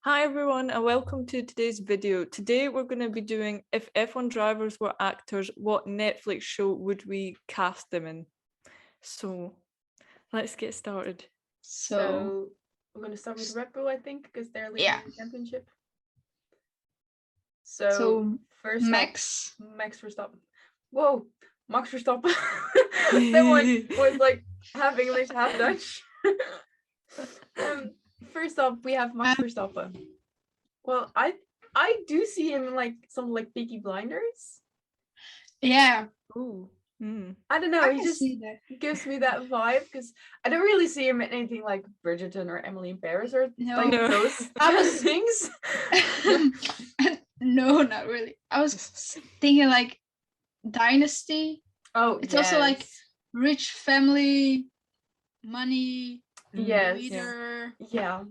Hi everyone and welcome to today's video. Today we're going to be doing if F1 drivers were actors, what Netflix show would we cast them in? So let's get started. So we're going to start with Red Bull, I think, because they're leading the championship. So first Max. Max Verstappen. Whoa, Max Verstappen. That one was like half English, half Dutch. First off, we have Max Verstappen. Well, I do see him in like some like Peaky Blinders. Yeah. Ooh. I don't know. I He just gives me that vibe because I don't really see him in anything like Bridgerton or Emily in Paris or those things. No, not really. I was thinking like Dynasty. Oh, it's also like rich family, money, leader. Yeah.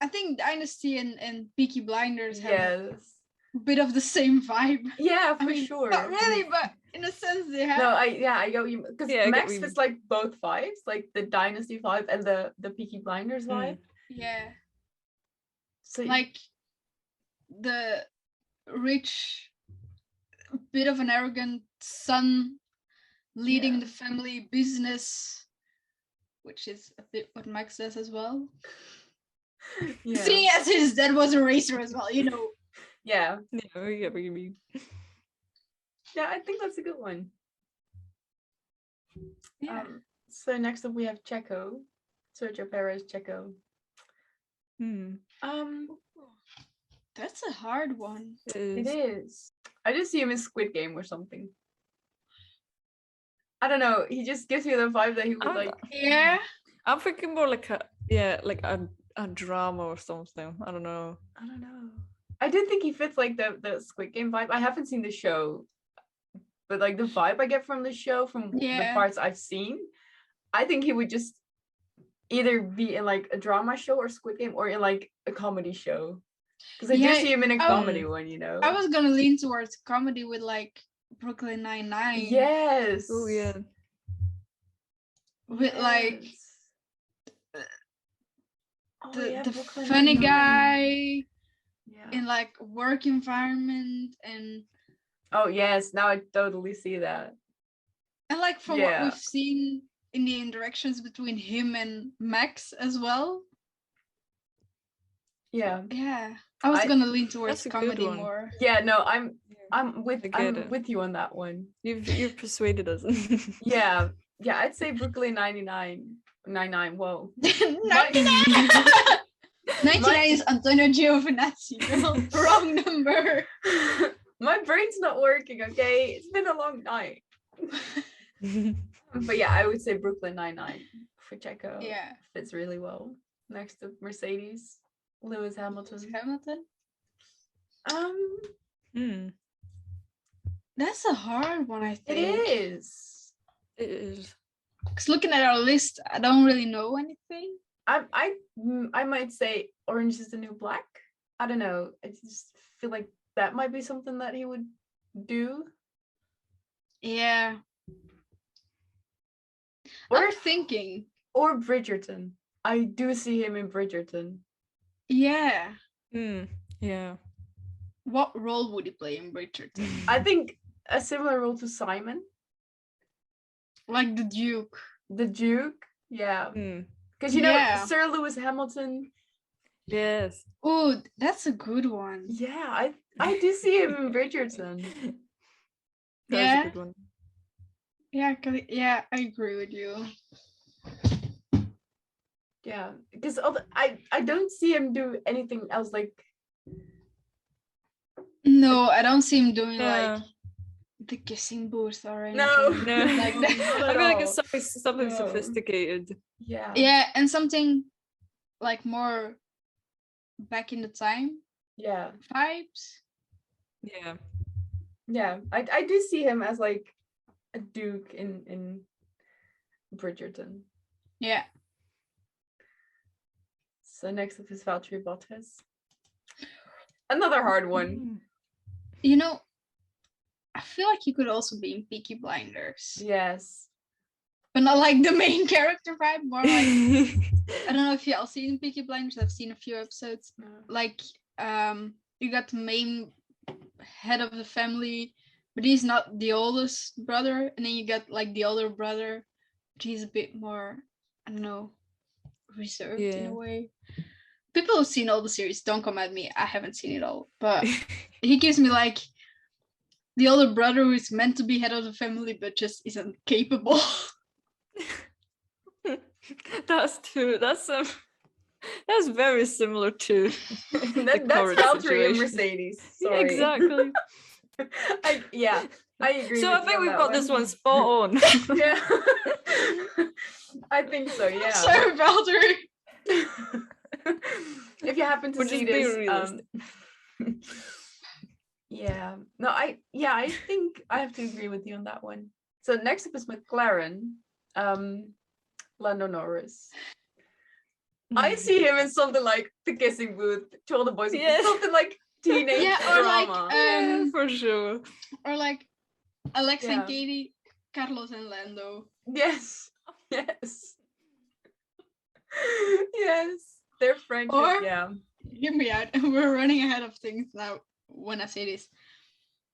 I think Dynasty and Peaky Blinders have a bit of the same vibe. Yeah, for sure. Not really, but in a sense they have. No, I go you because Max fits like both vibes, like the Dynasty vibe and the Peaky Blinders vibe. Yeah. So like the rich, bit of an arrogant son leading the family business, which is a bit what Max does as well. Seeing as his dad was a racer as well, you know. Yeah, I get what you mean. Yeah, I think that's a good one. Yeah. So next up we have Checo, Sergio Perez, Checo. That's a hard one. It is. I just see him in Squid Game or something. I don't know. He just gives me the vibe that he would like. Yeah. I'm thinking more like a drama or something. I don't know. I do think he fits like the Squid Game vibe. I haven't seen the show, but like the vibe I get from the show, from the parts I've seen, I think he would just either be in like a drama show or Squid Game or in like a comedy show. Because I do see him in a comedy one, you know. I was gonna lean towards comedy with like Brooklyn Nine-Nine. Yes. Oh yeah. With like the funny guy in like work environment and. Oh yes, now I totally see that. And like from what we've seen in the interactions between him and Max as well. Yeah. Yeah. I was gonna lean towards comedy more. Yeah, no, I'm with you on that one. You've persuaded us. Yeah, I'd say Brooklyn 99. Whoa. 99 is Antonio Giovinazzi, girl. Wrong number. My brain's not working, okay? It's been a long night. But yeah, I would say Brooklyn 99 for Checo. Yeah. Fits really well. Next to Mercedes, Lewis Hamilton. That's a hard one, I think. It is. Because looking at our list, I don't really know anything. I might say Orange is the New Black. I don't know. I just feel like that might be something that he would do. Yeah. I'm thinking. Or Bridgerton. I do see him in Bridgerton. Yeah. Yeah. What role would he play in Bridgerton? I think a similar role to Simon. Like the Duke. The Duke? Yeah. Because you know, Sir Lewis Hamilton. Yes. Oh, that's a good one. Yeah, I do see him in Bridgerton. That's a good one. Yeah, I agree with you. Yeah, because I don't see him do anything else like. No, I don't see him doing like the kissing booth or anything. No. Like that. I feel like it's something sophisticated. Yeah. Yeah, and something like more back in the time. Yeah. Vibes. Yeah. Yeah, I do see him as like a Duke in Bridgerton. Yeah. So next up is Valtteri Bottas. Another hard one. You know, I feel like he could also be in Peaky Blinders. Yes. but not like the main character vibe. More like I don't know if y'all seen Peaky Blinders. I've seen a few episodes. Like you got the main head of the family, but he's not the oldest brother, and then you got like the older brother, but he's a bit more, I don't know, reserved in a way. People who've seen all the series, don't come at me. I haven't seen it all, but he gives me like the older brother who is meant to be head of the family, but just isn't capable. That's true. That's very similar to that's Valtteri and Mercedes. Sorry. Exactly. I agree. So I think we've got this one spot on. Yeah. I think so, yeah. Sorry, Valtteri. If you happen to see this, yeah. No, I think I have to agree with you on that one. So next up is McLaren, Lando Norris. I see him in something like The Kissing Booth, To All the Boys, something like teenage or drama. like for sure. Or like Alex and Katie, Carlos and Lando. Yes. Their friendship. Or, yeah. Hear me out. We're running ahead of things now when I say this.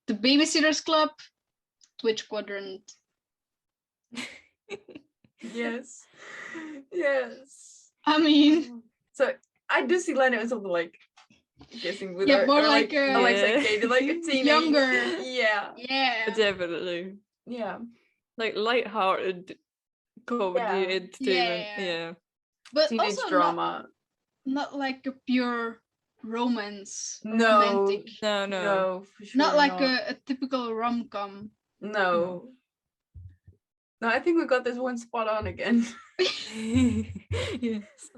The Babysitters Club, Twitch Quadrant. Yes. I mean, so I do see Lando as something like Kissing with more or like Alex and Katie, like a teenage. Younger. Yeah. Definitely. Yeah. Like light-hearted comedy entertainment. Yeah. But teenage also drama. Not like a pure romance. No. Romantic. No, for sure not like a typical rom-com. No, I think we got this one spot on again. Yes.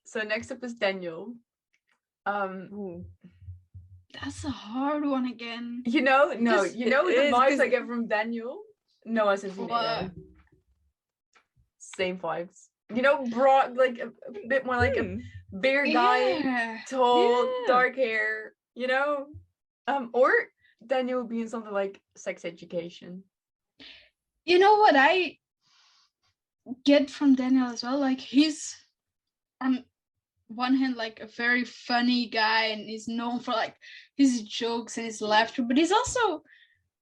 So next up is Daniel. That's a hard one again. The vibes I get from Daniel? Noah Centineo. Same vibes. Broad, like a bit more like a bigger guy, tall, dark hair, or Daniel would be in something like Sex Education. You know what I get from Daniel as well? Like he's on one hand like a very funny guy and he's known for like his jokes and his laughter, but he's also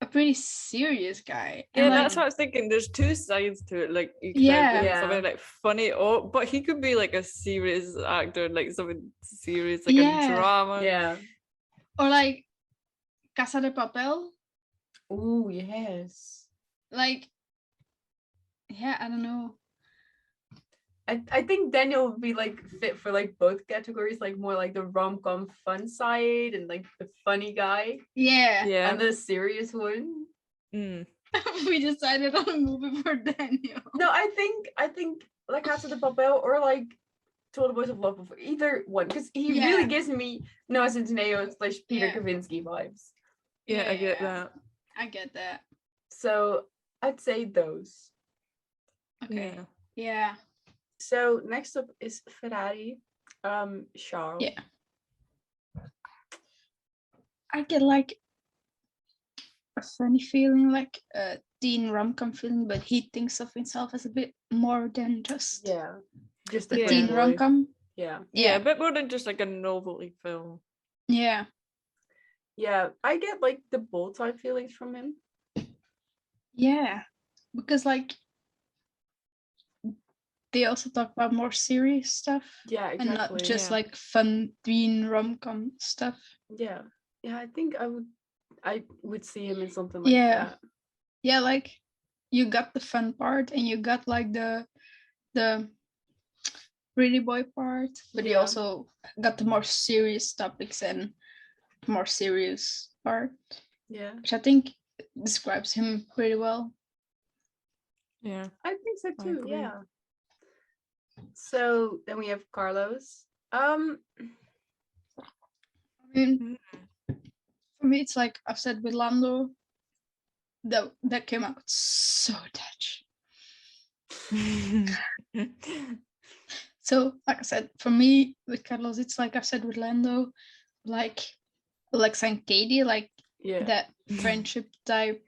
a pretty serious guy. Yeah, and, that's what I was thinking. There's two sides to it. Like you could have something like funny, but he could be like a serious actor, like something serious, like a drama. Yeah. Or like Casa de Papel. Oh yes. Like, I don't know. I think Daniel would be like fit for like both categories, like more like the rom-com fun side and like the funny guy. Yeah. And the serious one. We decided on a movie for Daniel. No, I think like Casa de Papel or like To All the Boys of Love before, either one, because he really gives me Noah Centineo / Peter Kavinsky vibes. Yeah, I get that. I get that. So I'd say those. Okay. Yeah. So next up is Ferrari, Charles. Yeah. I get like a funny feeling, like a teen rom-com feeling, but he thinks of himself as a bit more than just a teen rom-com. Yeah, a bit more than just like a novelty film. Yeah, I get like the bold type feelings from him. Yeah, because like they also talk about more serious stuff. Yeah, exactly. And not just like fun teen rom-com stuff. Yeah, I think I would see him in something like that. Yeah, like you got the fun part and you got like the pretty boy part, but you also got the more serious topics and more serious part. Yeah, which I think describes him pretty well. Yeah, I think so too. Yeah. So then we have Carlos. I mean, for me, it's like I've said with Lando, that came out so touch. So, like I said, for me with Carlos, it's like I've said with Lando, like Alex and Katie, like that friendship type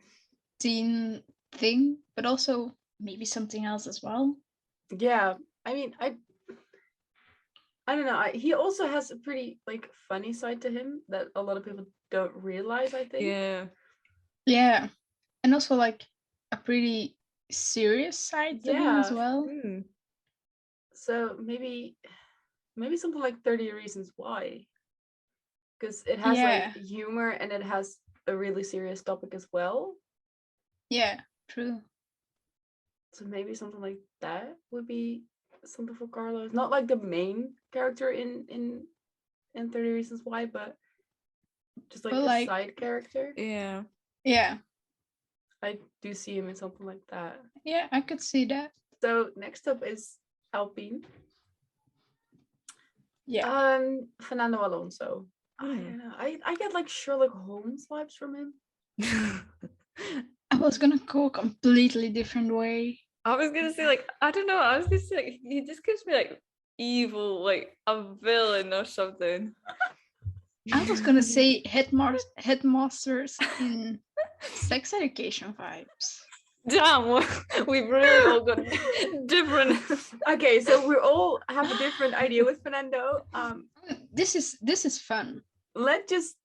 teen thing, but also maybe something else as well. Yeah, I mean, I don't know. He also has a pretty like funny side to him that a lot of people don't realize, I think. Yeah, and also like a pretty serious side to him as well. So maybe something like 30 Reasons Why, because it has like humor and it has a really serious topic as well. Yeah, true. So maybe something like that would be something for Carlos. Not like the main character in 30 Reasons Why, but just like a side character. Yeah. I do see him in something like that. Yeah, I could see that. So next up is Alpine. Yeah. Fernando Alonso. I don't know. I get like Sherlock Holmes vibes from him. I was gonna go a completely different way. I was gonna say like, I don't know, I was gonna say like, he just gives me like evil, like a villain or something. I was gonna say headmasters in Sex Education vibes. Damn, we've really all got different. Okay, so we all have a different idea with Fernando. This is fun. Let's just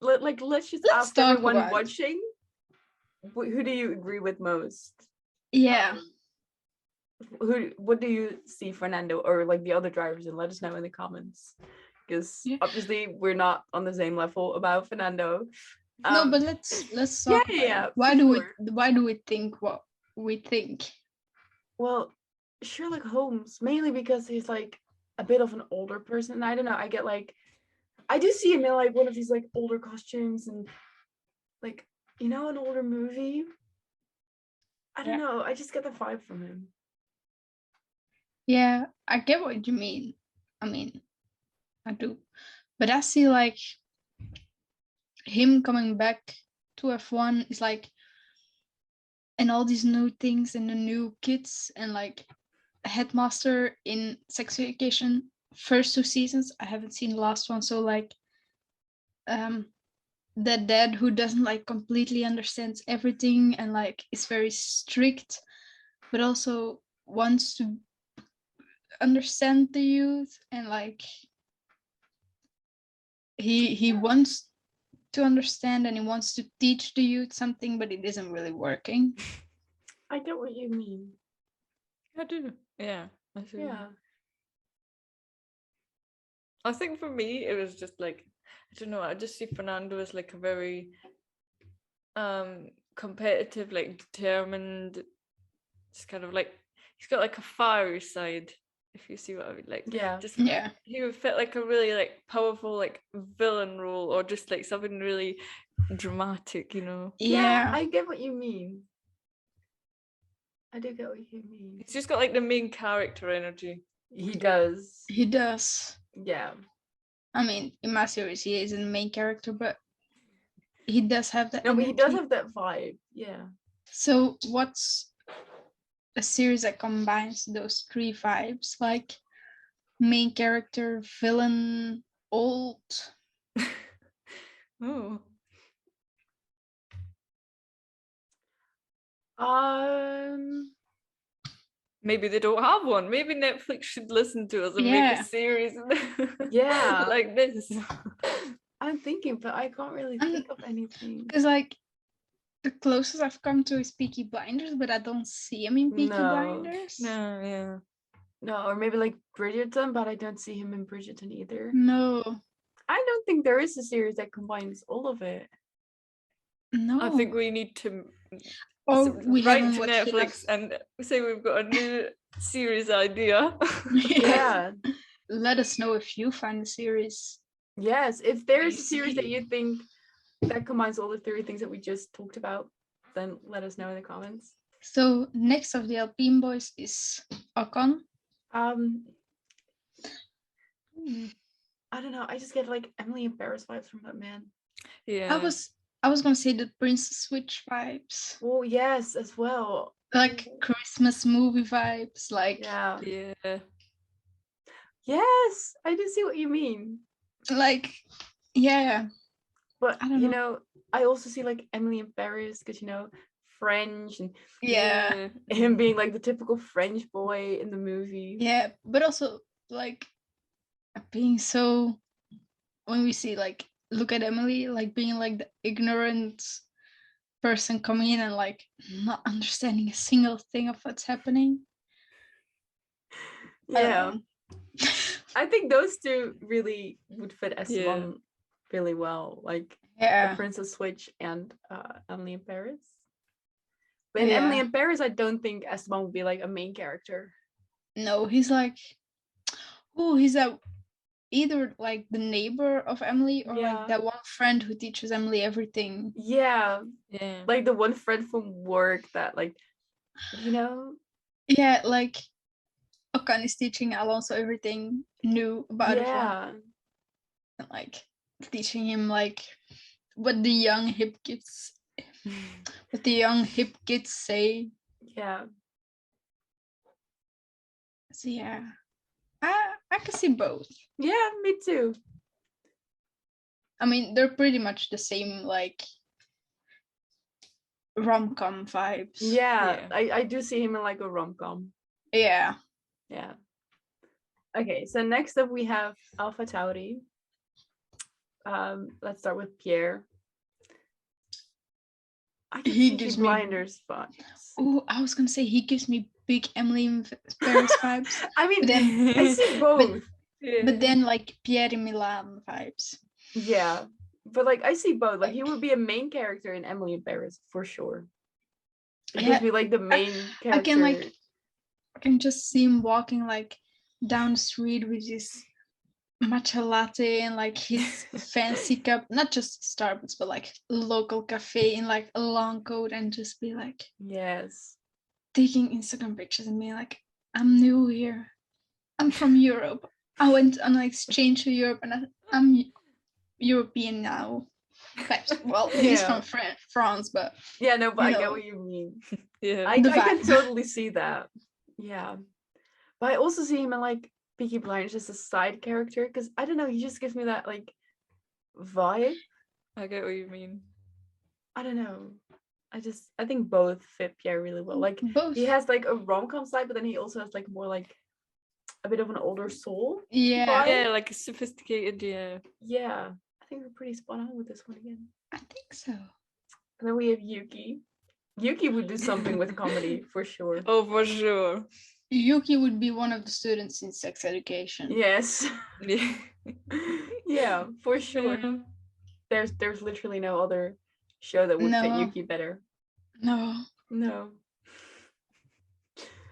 ask everyone watching. Who do you agree with most? Yeah. What do you see Fernando or like the other drivers, and let us know in the comments, because obviously we're not on the same level about Fernando. No, but let's talk about it. Why do we think what we think? Well, Sherlock Holmes, mainly because he's like a bit of an older person. I don't know, I get like, I do see him in like one of these like older costumes and like, you know, an older movie. I don't know, I just get the vibe from him. Yeah, I get what you mean. I mean, I do. But I see like him coming back to F1 is like, and all these new things and the new kids and like headmaster in Sex Education first 2 seasons. I haven't seen the last one, so like that dad who doesn't like completely understands everything and like is very strict, but also wants to understand the youth, and like he wants to understand and he wants to teach the youth something, but it isn't really working. I get what you mean. I do. Yeah. Yeah. I think for me it was just like, I don't know, I just see Fernando as like a very competitive, like determined, just kind of like, he's got like a fiery side, if you see what I mean. Like, he would fit like a really like powerful like villain role, or just like something really dramatic, you know. Yeah, I get what you mean. I do get what you mean. He's just got like the main character energy. He does. Yeah, I mean, in my series he isn't the main character, but he does have that energy. But he does have that vibe. Yeah. So what's a series that combines those 3 vibes, like main character, villain, old? Oh. Maybe they don't have one. Maybe Netflix should listen to us and make a series like this. I'm thinking, but I can't really think of anything. Because like the closest I've come to is Peaky Blinders, but I don't see him in Peaky Blinders. No, or maybe like Bridgerton, but I don't see him in Bridgerton either. No. I don't think there is a series that combines all of it. No. I think we need to we write to Netflix and say we've got a new series idea. Yeah. Let us know if you find a series. Yes, if there's a series that you think that combines all the 3 things that we just talked about, then let us know in the comments. So next of the Alpine boys is Ocon. I don't know. I just get like Emily in Paris vibes from that man. Yeah. I was gonna say the Princess Switch vibes. Oh yes, as well. Like Christmas movie vibes. Like yes, I do see what you mean. Like yeah. But you know, I also see like Emily in Paris because, you know, French and Yeah. him being like the typical French boy in the movie. Yeah, but also like being so, when we see like look at Emily, like being like the ignorant person coming in and like not understanding a single thing of what's happening. Yeah. I think those two really would fit Esteban really well, like the Princess Switch and Emily in Paris. But in Emily in Paris, I don't think Esteban would be like a main character. No, he's like, he's either like the neighbor of Emily or like that one friend who teaches Emily everything. Yeah. Like the one friend from work that like, you know. Yeah, like Okan is teaching Alonso everything new about F1. And like teaching him like what the young hip kids say. Yeah. So yeah. I can see both. Yeah, me too. I mean, they're pretty much the same like rom-com vibes. Yeah. I do see him in like a rom-com. Yeah. Yeah. Okay, so next up we have Alfa Tauri. Let's start with Pierre. He gives me Blinders vibes. Oh, I was gonna say he gives me big Emily in Paris vibes. I mean, then I see both. But then like Pierre in Milan vibes. Yeah, but like I see both. Like he would be a main character in Emily in Paris for sure. It gives me like the main character. I can just see him walking like down the street with his matcha latte and like his fancy cup, not just Starbucks, but like local cafe in like a long coat, and just be like, taking Instagram pictures and being like, I'm new here. I'm from Europe. I went on an exchange to Europe and I'm European now. Well, he's from France, but but I get what you mean. I can totally see that. Yeah, but I also see him in like Peaky Blinders as a side character, because I don't know, he just gives me that like vibe. I get what you mean. I don't know. I think both fit Pierre really well. Like he has like a rom-com side, but then he also has like more like a bit of an older soul. Yeah, like a sophisticated. Yeah, I think we're pretty spot on with this one again. I think so. And then we have Yuki. Yuki would do something with comedy for sure. Oh, for sure. Yuki would be one of the students in sex education. Yes. Yeah, for sure. Yeah. There's literally no other show that would fit Yuki better. No.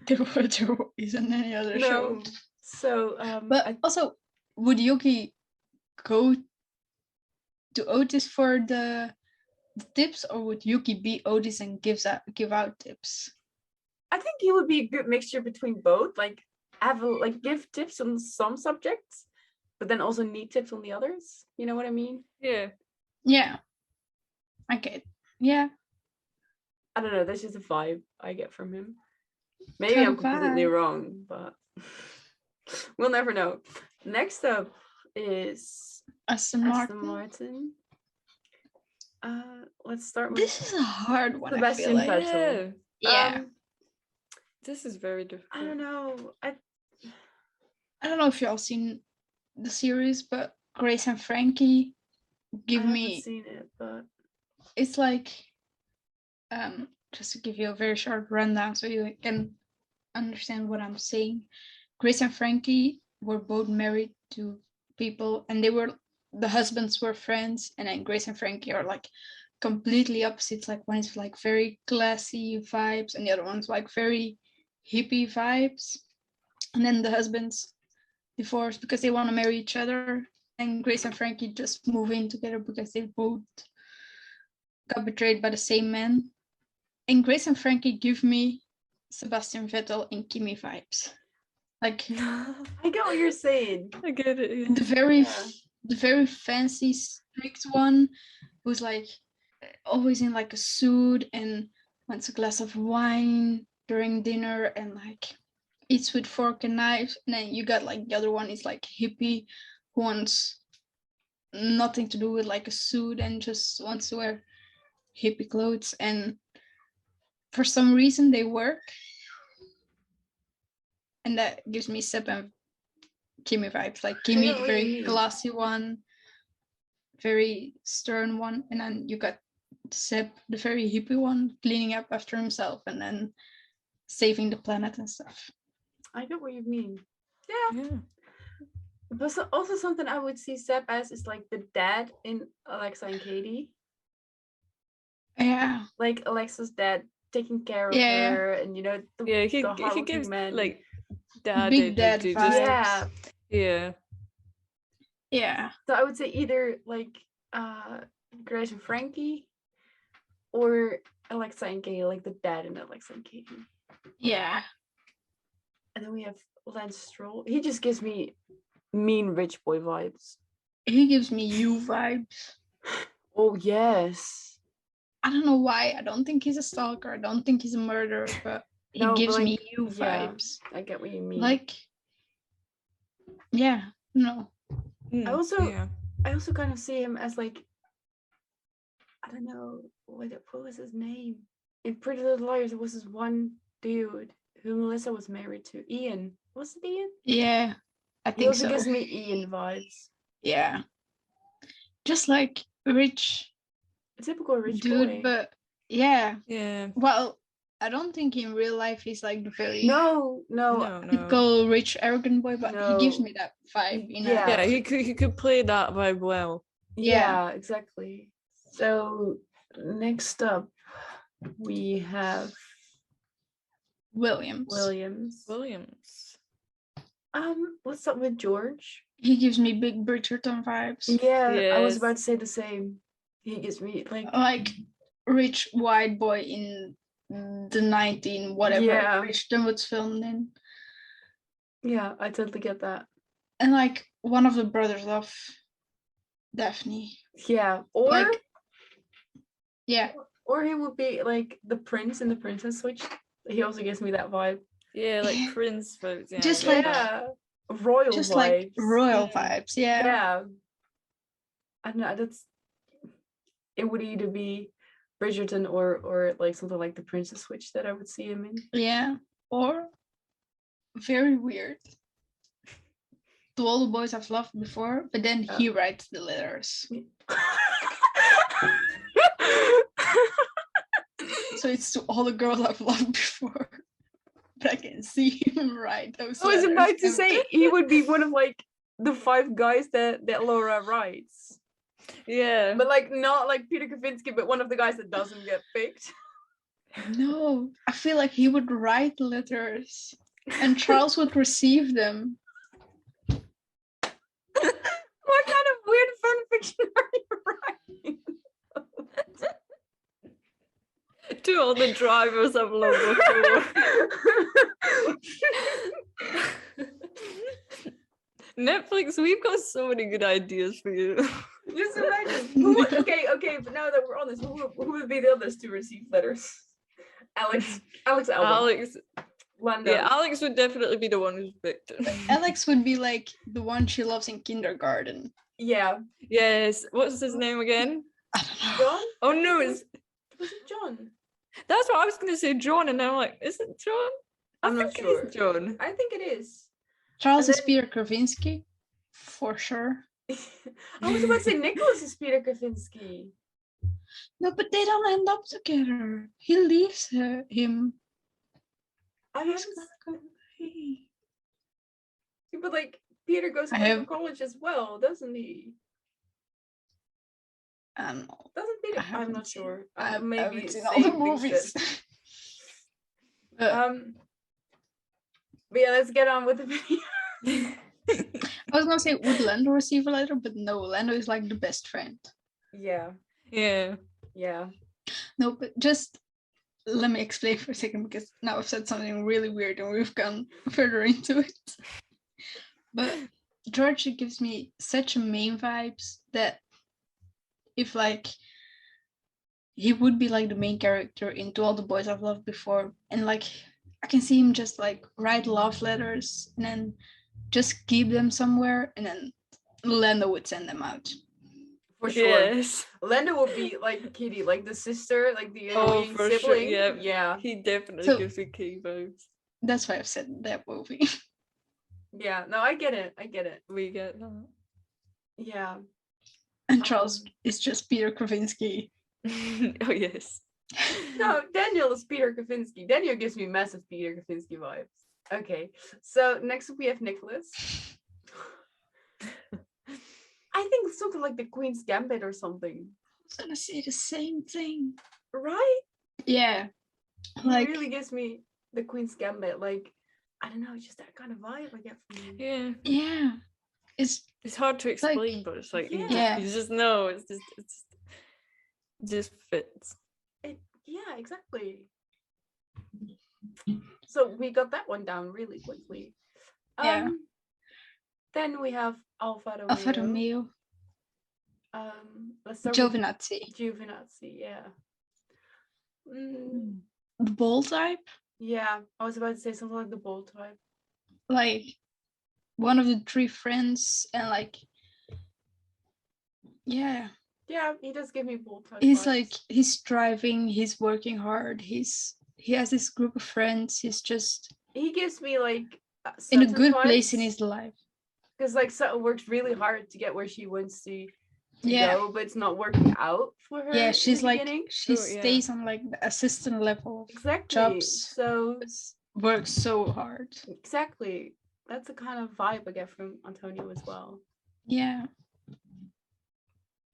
There isn't any other show. So but also, would Yuki go to Otis for the tips, or would Yuki be Otis and give out tips? I think he would be a good mixture between both. Like give tips on some subjects, but then also need tips on the others. You know what I mean? Yeah. Okay. Yeah. I don't know. That's just a vibe I get from him. Maybe I'm completely wrong, but we'll never know. Next up is Aston Martin. Let's start with this is a hard one. Sebastian Vettel. Yeah. This is very difficult. I don't know. I don't know if y'all seen the series, but Grace and Frankie I haven't seen it, but it's like just to give you a very short rundown so you can understand what I'm saying. Grace and Frankie were both married to people, and the husbands were friends, and then Grace and Frankie are like completely opposites. Like one is like very classy vibes and the other one's like very hippie vibes. And then the husbands divorce because they want to marry each other, and Grace and Frankie just move in together because they both got betrayed by the same man. And Grace and Frankie give me Sebastian Vettel and Kimi vibes. Like I get what you're saying. I get it. Yeah. The very fancy strict one who's like always in like a suit and wants a glass of wine during dinner and like eats with fork and knife. And then you got like the other one is like hippie who wants nothing to do with like a suit and just wants to wear hippie clothes. And for some reason they work. And that gives me Seb and Kimmy vibes. Like Kimmy, the very classy one, very stern one, and then you got Seb, the very hippie one, cleaning up after himself and then saving the planet and stuff. I get what you mean. Yeah. But also something I would see Seb as is like the dad in Alexa and Katie. Yeah. Like Alexa's dad taking care of her, and he gives man. like dad big dad vibes. Yeah. So I would say either like Grace and Frankie, or Alexa and Katie, like the dad in Alexa and Katie. Yeah. And then we have Lance Stroll. He just gives me mean rich boy vibes. He gives me you vibes. Oh yes. I don't know why. I don't think he's a stalker. I don't think he's a murderer, but he gives me you vibes. I get what you mean. Like, yeah, no. I also kind of see him as like, I don't know, what was his name? In Pretty Little Liars, there was this one dude who Melissa was married to. Ian. Was it Ian? Yeah, I think so. He also gives me Ian vibes. Yeah. Just like rich. A typical rich dude, boy. But yeah. Yeah. Well, I don't think in real life he's like the very no. typical rich arrogant boy, but he gives me that vibe. He could play that vibe well. Yeah, exactly. So next up we have Williams. What's up with George? He gives me big Bridgerton vibes. Yeah, yes. I was about to say the same. He gives me like rich white boy in the 19 whatever Bridgerton was filmed in. Yeah, I totally get that. And like one of the brothers of Daphne. Yeah, or like, or he would be like the prince in the Princess Switch. He also gives me that vibe. Yeah, like prince vibes. Yeah, just like royal just vibes. Like royal vibes. Yeah. I don't know. It would either be Bridgerton or like something like the Princess Switch that I would see him in. Yeah, or very weird. To All the Boys I've Loved Before, but then he writes the letters. So it's To All the Girls I've Loved Before. But I can see him write those letters. I was about to say he would be one of like the 5 guys that Laura writes. Yeah. But like not like Peter Kavinsky, but one of the guys that doesn't get picked. No, I feel like he would write letters and Charles would receive them. What kind of weird fan fiction are you writing? To all the drivers I've loved before. Netflix, we've got so many good ideas for you. Just imagine. Okay, but now that we're on this, who would be the others to receive letters? Alex Alba. Lando. Yeah, Alex would definitely be the one who's picked. Alex would be like the one she loves in kindergarten. Yeah. Yes. What's his name again? I don't know. John? Oh no, was it John? That's what I was gonna say, John, and then I'm like, is it John? I'm not sure. It is John. I think it is. Charles is Peter Kravinsky, for sure. I was about to say Nicholas is Peter Kavinsky. No, but they don't end up together. He leaves him. But like Peter goes to college as well, doesn't he? Doesn't Peter? I'm not sure. I maybe seen all the movies. But yeah, let's get on with the video. I was gonna say, would Lando receive a letter? But no, Lando is like the best friend. Yeah. No, but just let me explain for a second, because now I've said something really weird and we've gone further into it. But George gives me such a main vibes that if like he would be like the main character in To All the Boys I've Loved Before, and like I can see him just like write love letters and then just keep them somewhere, and then Lando would send them out. For sure. Yes. Lando would be like Kitty, like the sister, like the Oh, annoying for sibling. sure. Yeah. He definitely So- gives me Kitty vibes. That's why I've said that movie. Yeah. No, I get it. I get it. We get that. Yeah. And Charles is just Peter Krasinski. Oh yes. No, Daniel is Peter Kavinsky. Daniel gives me massive Peter Kavinsky vibes. Okay. So next we have Nicholas. I think something like the Queen's Gambit or something. I was gonna say the same thing. Right? Yeah. He Like really gives me the Queen's Gambit. Like, I don't know, just that kind of vibe I get from him. Yeah. yeah. It's hard to explain, but it's like Yeah. you just know. It just fits. Yeah, exactly. So we got that one down really quickly. Yeah. Then we have Alfa Alfa Romeo. Romeo. Let's start Giovinazzi. with Giovinazzi. Yeah. The ball type. Yeah, I was about to say something like the ball type. Like one of the three friends, and like yeah. Yeah, he does give me ball type. He's vibes. like he's striving, he's working hard, he has this group of friends, he's just he gives me like in a good place in his life. Because like Sutton works really hard to get where she wants to Yeah. go, but it's not working out for her. Yeah, in she's the like beginning. she Oh, yeah. stays on like the assistant level of Exactly. jobs. So Works so hard. exactly. That's the kind of vibe I get from Antonio as well. Yeah.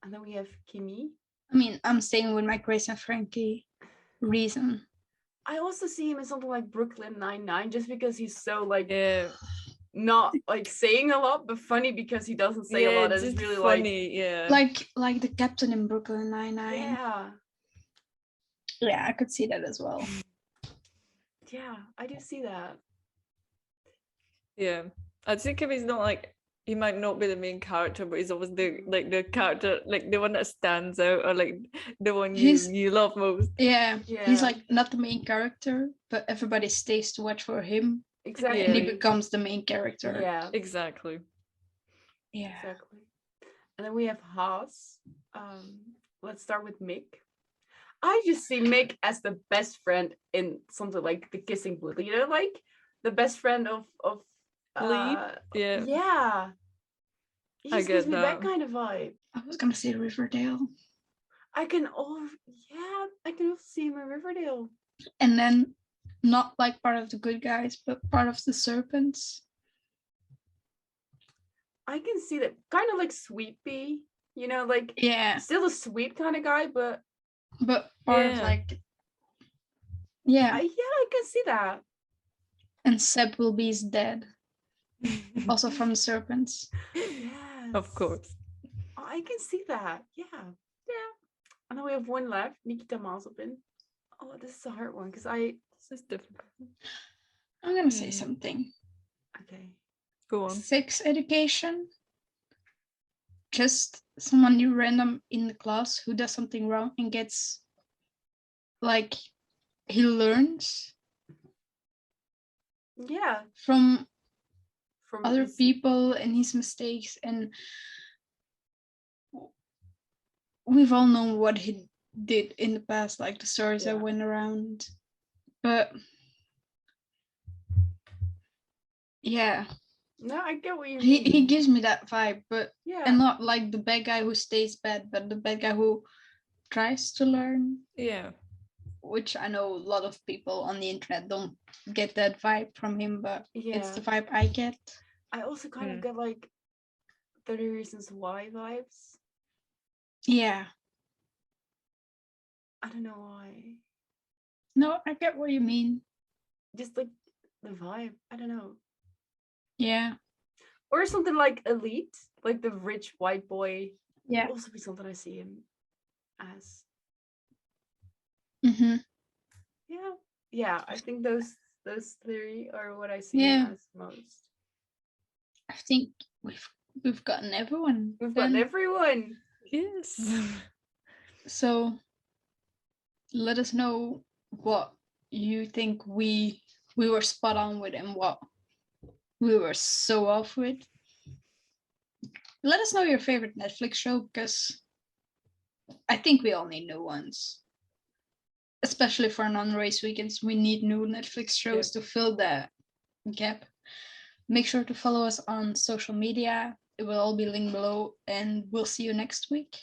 And then we have Kimi. I mean, I'm staying with my Grace and Frankie reason. I also see him in something like Brooklyn Nine-Nine just because he's so like Yeah. not like saying a lot, but funny because he doesn't say a lot. And just it's really funny. Yeah. Like the captain in Brooklyn like Nine-Nine. yeah. Yeah, I could see that as well. Yeah, I do see that. Yeah. I think if he's not like, he might not be the main character, but he's always the character, like the one that stands out, or like the one you love most. Yeah. Yeah. He's like not the main character, but everybody stays to watch for him. Exactly. And he becomes the main character. Yeah. Exactly. Yeah. Exactly. And then we have Haas. Let's start with Mick. I just see Mick as the best friend in something like The Kissing Booth. You know, like the best friend of Lee? Yeah. Yeah. He I just gives get me that that. kind of vibe. I was gonna say Riverdale. I can also see him in Riverdale. And then not like part of the good guys, but part of the serpents. I can see that kind of like Sweet Pea, you know, like Yeah. still a sweet kind of guy, but Part of Yeah. like yeah. I can see that. And Seb will be his dad. Also from the serpents. Yes. Of course. I can see that. Yeah. And then we have one left, Nikita Mazepin. Oh, this is a hard one because This is difficult. I'm gonna say something. okay. Go on. Sex education. Just someone new random in the class who does something wrong and gets like he learns Yeah. from other his- people and his mistakes, and we've all known what he did in the past, like the stories that Yeah. went around, but yeah, No, I get what you he mean. gives me that vibe, but Yeah. and not like the bad guy who stays bad, but the bad guy who tries to learn, Yeah. which I know a lot of people on the internet don't get that vibe from him, but it's the vibe I get. I also kind of get like 30 Reasons Why vibes. Yeah. I don't know why. No, I get what you mean. Just like the vibe. I don't know. Yeah. Or something like Elite, like the rich white boy. Yeah. Would also be something I see him as. Mm-hmm. Yeah. I think those three are what I see him as most. I think we've gotten everyone. We've gotten everyone. Yes. So let us know what you think we were spot on with and what we were so off with. Let us know your favorite Netflix show, because I think we all need new ones, especially for non-race weekends. We need new Netflix shows to fill that gap. Make sure to follow us on social media. It will all be linked below, and we'll see you next week.